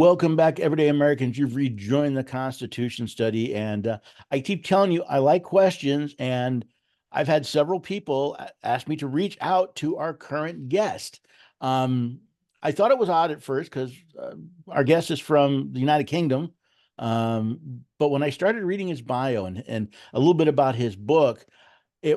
Welcome back, everyday Americans. You've rejoined the Constitution study, and I keep telling you I like questions, and I've had several people ask me to reach out to our current guest. Um, I thought it was odd at first because our guest is from the United Kingdom, but when I started reading his bio and a little bit about his book, I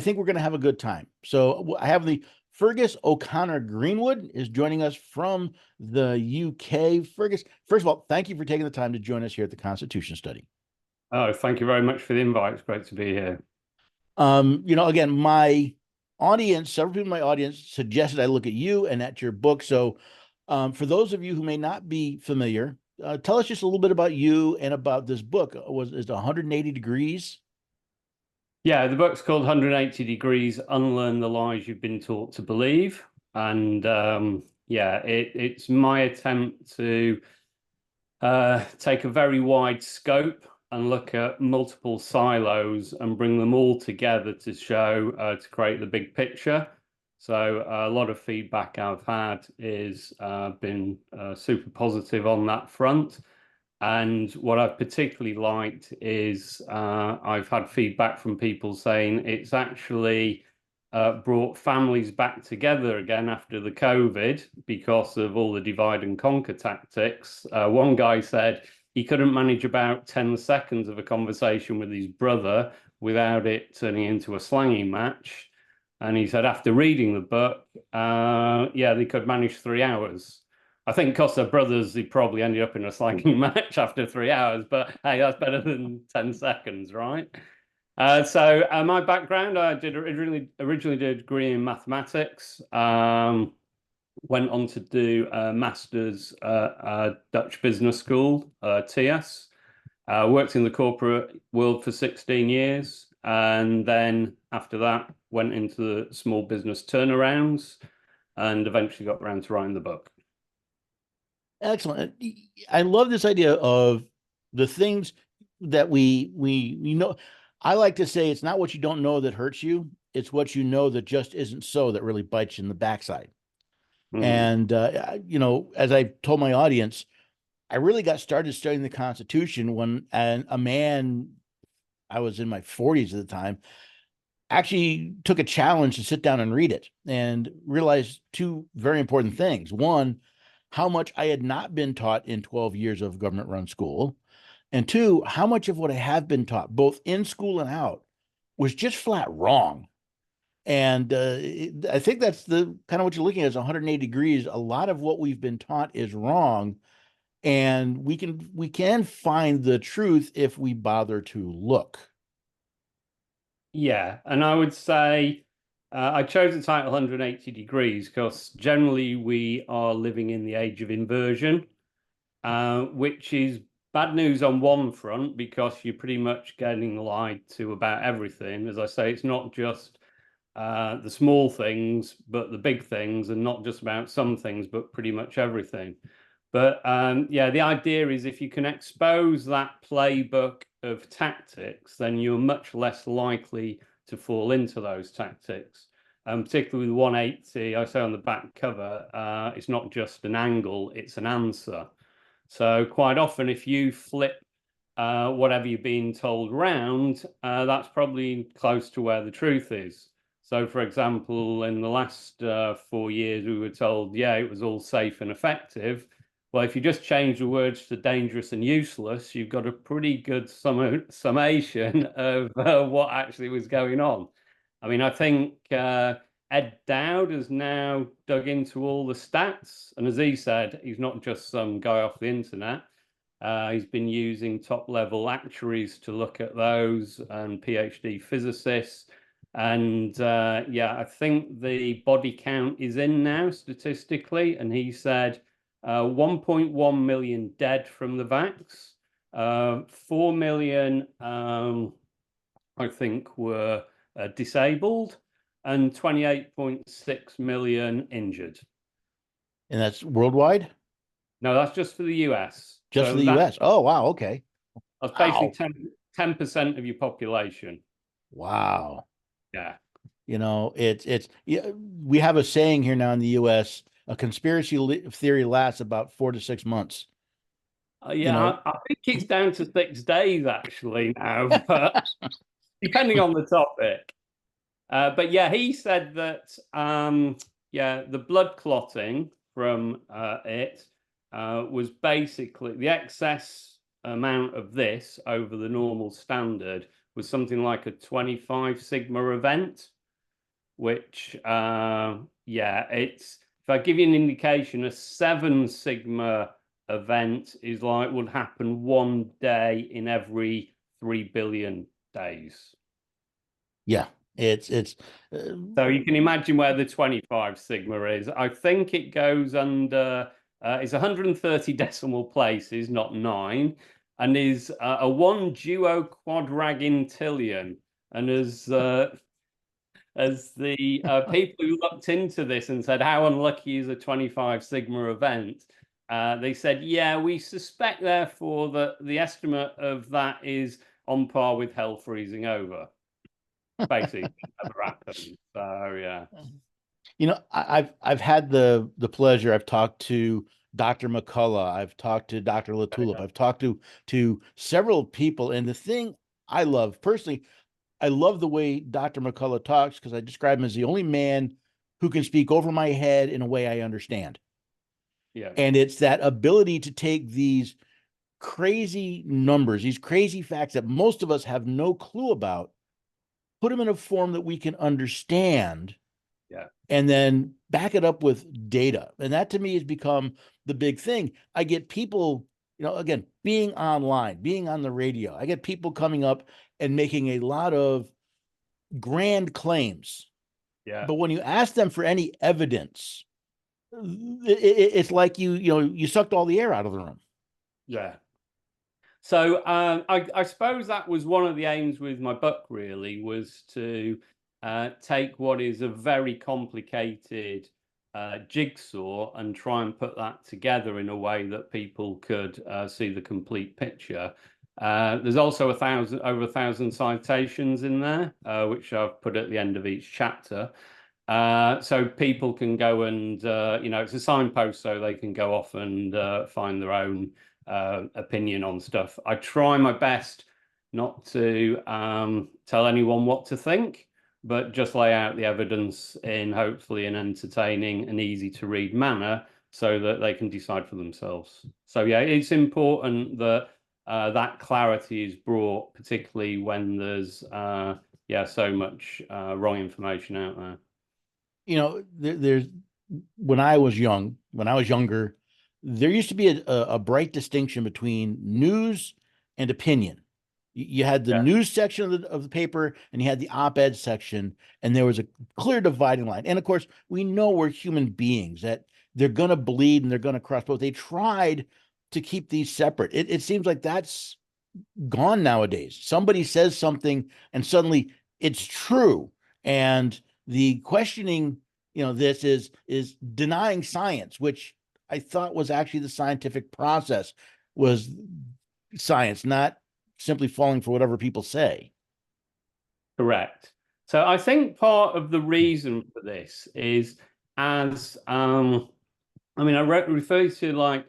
think we're going to have a good time. So I have the Feargus O'Connor Greenwood is joining us from the UK. Fergus, first of all, thank you for taking the time to join us here at the Constitution Study. Oh, thank you very much for the invite. It's great to be here. Again, my audience, several people in my audience suggested I look at you and at your book. So, for those of you who may not be familiar, tell us just a little bit about you and about this book. Is it 180 degrees? Yeah, the book's called 180 Degrees, Unlearn the Lies You've Been Taught to Believe. And yeah, it's my attempt to take a very wide scope and look at multiple silos and bring them all together to show, to create the big picture. So a lot of feedback I've had is been super positive on that front. And what I've particularly liked is I've had feedback from people saying it's actually brought families back together again after the COVID because of all the divide and conquer tactics. One guy said he couldn't manage about 10 seconds of a conversation with his brother without it turning into a slanging match. And he said after reading the book, yeah, they could manage 3 hours. I think because they're brothers, they probably ended up in a slanging match after 3 hours, but hey, that's better than 10 seconds, right? So my background, I did originally did a degree in mathematics, went on to do a master's at Dutch Business School, TS. Worked in the corporate world for 16 years, and then after that went into the small business turnarounds and eventually got around to writing the book. Excellent. I love this idea of the things that we know. I like to say it's not what you don't know that hurts you. It's what you know that just isn't so that really bites you in the backside. Mm. And as I told my audience, I really got started studying the Constitution when a man, I was in my 40s at the time, actually took a challenge to sit down and read it and realized two very important things. One, how much I had not been taught in 12 years of government run school. And two, how much of what I have been taught, both in school and out, was just flat wrong. And I think that's the kind of what you're looking at is 180 degrees. A lot of what we've been taught is wrong. And we can find the truth if we bother to look. Yeah, and I would say I chose the title 180 Degrees because generally we are living in the age of inversion, which is bad news on one front because you're pretty much getting lied to about everything. As I say, it's not just the small things, but the big things, and not just about some things, but pretty much everything. But yeah, the idea is if you can expose that playbook of tactics, then you're much less likely to fall into those tactics. Particularly with 180, I say on the back cover, it's not just an angle, it's an answer. So quite often, if you flip whatever you're being told round, that's probably close to where the truth is. So, for example, in the last 4 years, we were told, yeah, it was all safe and effective. Well, if you just change the words to dangerous and useless, you've got a pretty good summation of what actually was going on. I mean, I think Ed Dowd has now dug into all the stats. And as he said, he's not just some guy off the internet. He's been using top level actuaries to look at those and PhD physicists. And yeah, I think the body count is in now statistically. And he said 1.1 million dead from the vax, 4 million, I think, were disabled, and 28.6 million injured. And that's worldwide? No, that's just for the US. Just for So the US? Oh, wow. Okay. that's basically Wow. 10% of your population. Wow. Yeah. It's yeah, we have a saying here now in the US a conspiracy theory lasts about 4 to 6 months. You Yeah, know, I think it's down to 6 days actually now, but depending on the topic. But yeah, he said that yeah, the blood clotting from it was basically the excess amount of this over the normal standard was something like a 25 sigma event, which yeah, it's if I give you an indication, a 7 sigma event is like would happen one day in every 3 billion days. yeah, it's So you can imagine where the 25 sigma is. I think it goes under, it's 130 decimal places, not 9, and is a 1 duo quadrantillion. And as the people who looked into this and said, how unlucky is a 25 sigma event? They said, yeah, we suspect therefore that the estimate of that is on par with hell freezing over. Basically, never happened. So yeah, I've had the pleasure. I've talked to Dr. McCullough. I've talked to Dr. Latulip. I've talked to several people, and the thing I love personally, I love the way Dr. McCullough talks because I describe him as the only man who can speak over my head in a way I understand. yeah, And it's that ability to take these crazy numbers, these crazy facts that most of us have no clue about, put them in a form that we can understand, yeah, and then back it up with data. And that to me has become the big thing. I get people, again, being online, being on the radio, I get people coming up and making a lot of grand claims. yeah, But when you ask them for any evidence, it's like you sucked all the air out of the room. yeah. So I suppose that was one of the aims with my book. Really, was to take what is a very complicated jigsaw and try and put that together in a way that people could see the complete picture. There's also over 1,000 citations in there, which I've put at the end of each chapter. So people can go and, it's a signpost so they can go off and find their own opinion on stuff. I try my best not to tell anyone what to think, but just lay out the evidence in hopefully an entertaining and easy to read manner so that they can decide for themselves. So yeah, it's important that that clarity is brought, particularly when there's so much wrong information out there. There's when I was younger, there used to be a bright distinction between news and opinion. You had the Yeah, news section of the paper and you had the op-ed section, and there was a clear dividing line. And of course, we know we're human beings, that they're going to bleed and they're going to cross, but they tried to keep these separate. It seems like that's gone nowadays. Somebody says something and suddenly it's true. And the questioning, this is denying science, which I thought was actually the scientific process, was science, not simply falling for whatever people say. correct. So I think part of the reason for this is as I refer to like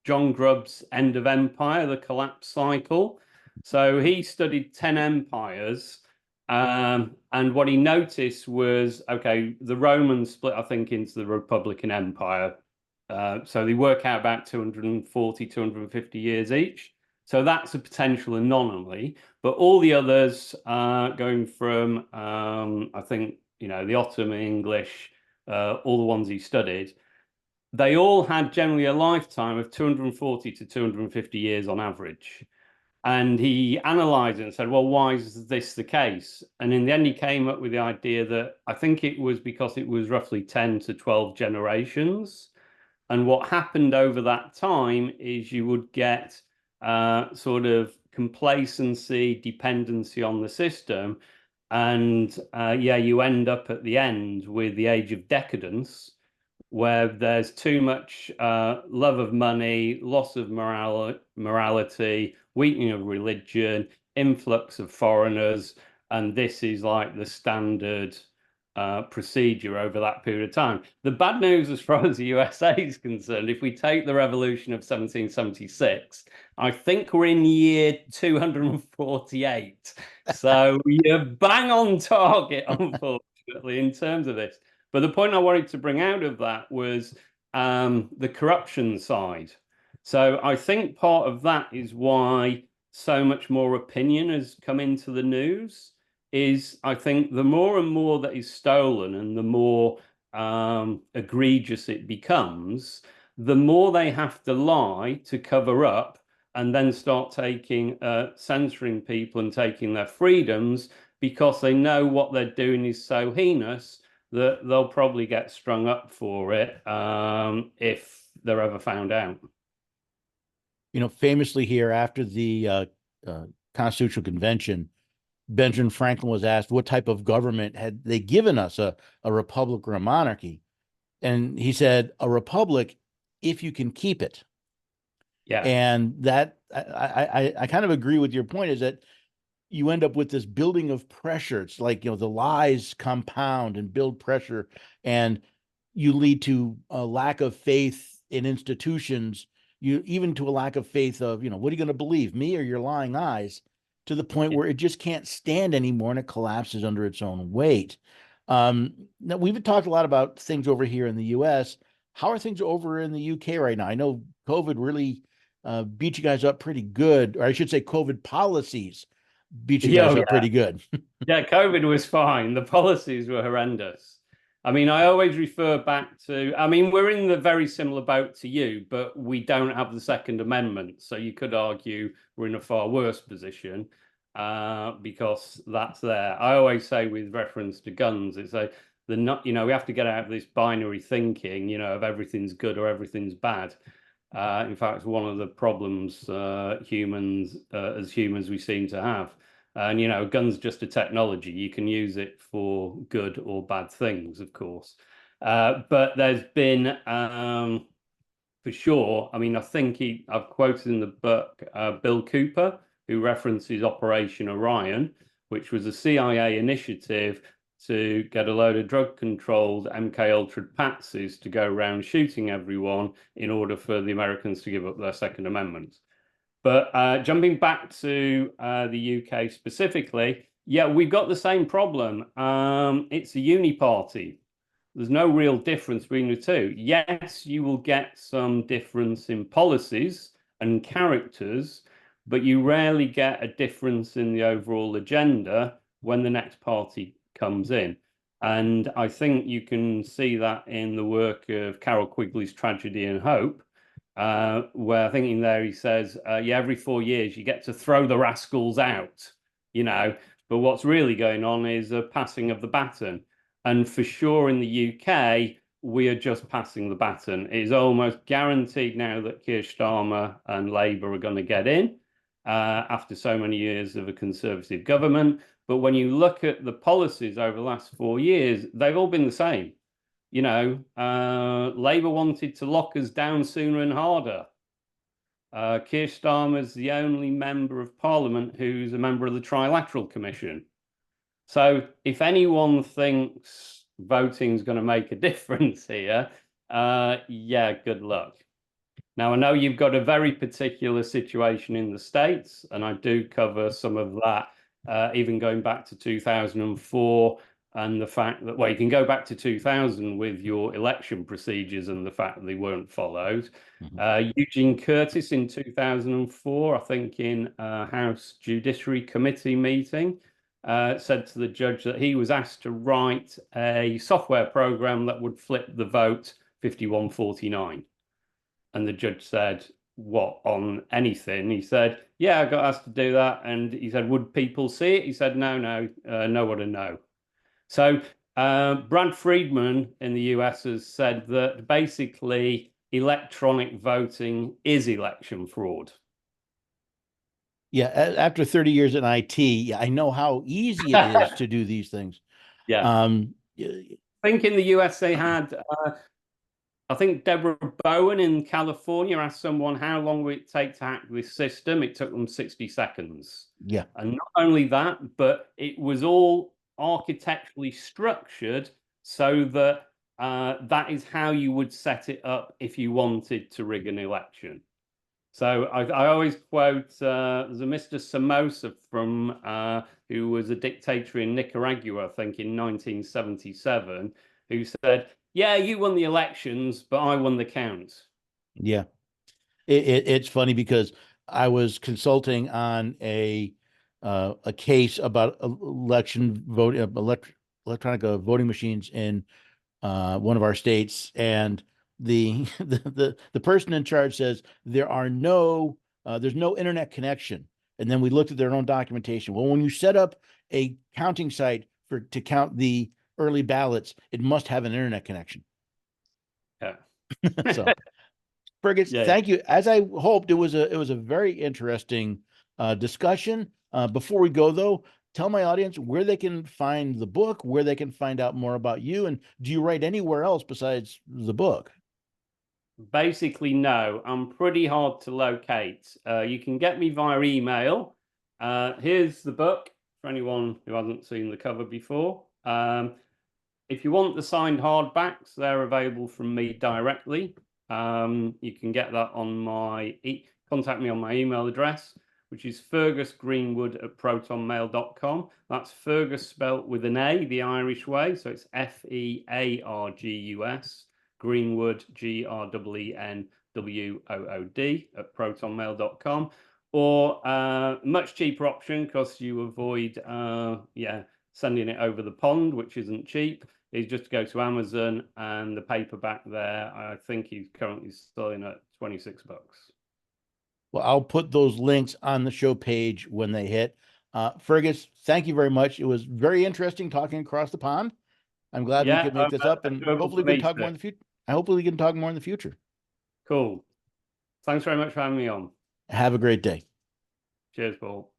John Grubb's End of Empire, the collapse cycle. So he studied 10 empires. And what he noticed was, okay, the Romans split, I think, into the Republican Empire. So they work out about 240, 250 years each. So that's a potential anomaly. But all the others, going from, I think, the Ottoman English, all the ones he studied, they all had generally a lifetime of 240 to 250 years on average. And he analyzed it and said, well, why is this the case? And in the end, he came up with the idea that I think it was because it was roughly 10 to 12 generations. And what happened over that time is you would get sort of complacency, dependency on the system. And you end up at the end with the age of decadence, where there's too much love of money, loss of morality, weakening of religion, influx of foreigners, and this is like the standard procedure over that period of time. The bad news, as far as the USA is concerned, if we take the revolution of 1776, I think we're in year 248. So you're bang on target, unfortunately, in terms of this. But the point I wanted to bring out of that was the corruption side. So I think part of that is why so much more opinion has come into the news is I think the more and more that is stolen and the more egregious it becomes, the more they have to lie to cover up and then start taking censoring people and taking their freedoms because they know what they're doing is so heinous that they'll probably get strung up for it if they're ever found out. Famously here after the Constitutional Convention, Benjamin Franklin was asked what type of government had they given us, a republic or a monarchy. And he said, a republic, if you can keep it. Yeah. And that I kind of agree with your point, is that you end up with this building of pressure. It's like, the lies compound and build pressure, and you lead to a lack of faith in institutions, even to a lack of faith of, what are you going to believe, me or your lying eyes, to the point where it just can't stand anymore and it collapses under its own weight. Now, we've talked a lot about things over here in the US. How are things over in the UK right now? I know COVID really beat you guys up pretty good, or I should say COVID policies beat you guys up pretty good. Yeah, COVID was fine. The policies were horrendous. I mean, I always refer back to, I mean, we're in the very similar boat to you, but we don't have the Second Amendment. So you could argue we're in a far worse position because that's there. I always say with reference to guns, it's we have to get out of this binary thinking, of everything's good or everything's bad. In fact, one of the problems as humans we seem to have. And, guns just a technology. You can use it for good or bad things, of course. But there's been, for sure, I mean, I think I've quoted in the book Bill Cooper, who references Operation Orion, which was a CIA initiative to get a load of drug-controlled MK Ultra patsies to go around shooting everyone in order for the Americans to give up their Second Amendment. But jumping back to the UK specifically, yeah, we've got the same problem. It's a uni-party. There's no real difference between the two. Yes, you will get some difference in policies and characters, but you rarely get a difference in the overall agenda when the next party comes in. And I think you can see that in the work of Carol Quigley's Tragedy and Hope, where I think in there he says, yeah, every 4 years you get to throw the rascals out, but what's really going on is a passing of the baton. And for sure in the UK, we are just passing the baton. It is almost guaranteed now that Keir Starmer and Labour are going to get in after so many years of a Conservative government. But when you look at the policies over the last 4 years, they've all been the same. Labour wanted to lock us down sooner and harder. Keir Starmer's the only member of Parliament who's a member of the Trilateral Commission. So if anyone thinks voting's going to make a difference here, yeah, good luck. Now, I know you've got a very particular situation in the States, and I do cover some of that, even going back to 2004, and the fact that, well, you can go back to 2000 with your election procedures and the fact that they weren't followed. Eugene Curtis in 2004, I think in a House Judiciary Committee meeting, said to the judge that he was asked to write a software program that would flip the vote 51-49. And the judge said, what, on anything? He said, yeah, I got asked to do that. And he said, would people see it? He said, no, no one to know. So Brad Friedman in the US has said that basically electronic voting is election fraud. Yeah, after 30 years in IT, I know how easy it is to do these things. Yeah. I think in the US they had, I think Deborah Bowen in California asked someone how long would it take to hack this system. It took them 60 seconds. Yeah. And not only that, but it was all architecturally structured so that that is how you would set it up if you wanted to rig an election. So I always quote there's a Mr. Somoza from who was a dictator in Nicaragua, I think in 1977, who said, "Yeah, you won the elections, but I won the count." Yeah. It's funny because I was consulting on a case about election voting, electronic voting machines in one of our states, and the person in charge says there's no internet connection. And then we looked at their own documentation. Well, when you set up a counting site to count the early ballots, it must have an internet connection. Yeah. So, Fergus, Yeah. thank you. As I hoped, it was a very interesting discussion. Before we go, though, tell my audience where they can find the book, where they can find out more about you, and do you write anywhere else besides the book? Basically, no. I'm pretty hard to locate. You can get me via email. Here's the book for anyone who hasn't seen the cover before. If you want the signed hardbacks, they're available from me directly. You can get that on contact me on my email address, which is fergusgreenwood@protonmail.com. That's Fergus spelt with an A, the Irish way. So it's Feargus, Greenwood, GREENWOOD @protonmail.com. Or much cheaper option, because you avoid sending it over the pond, which isn't cheap, is just to go to Amazon, and the paperback there, I think he's currently selling at $26. Well, I'll put those links on the show page when they hit. Fergus, thank you very much. It was very interesting talking across the pond. I'm glad we could make this up, and hopefully we can talk more in the future. Hopefully we can talk more in the future. Cool. Thanks very much for having me on. Have a great day. Cheers, Paul.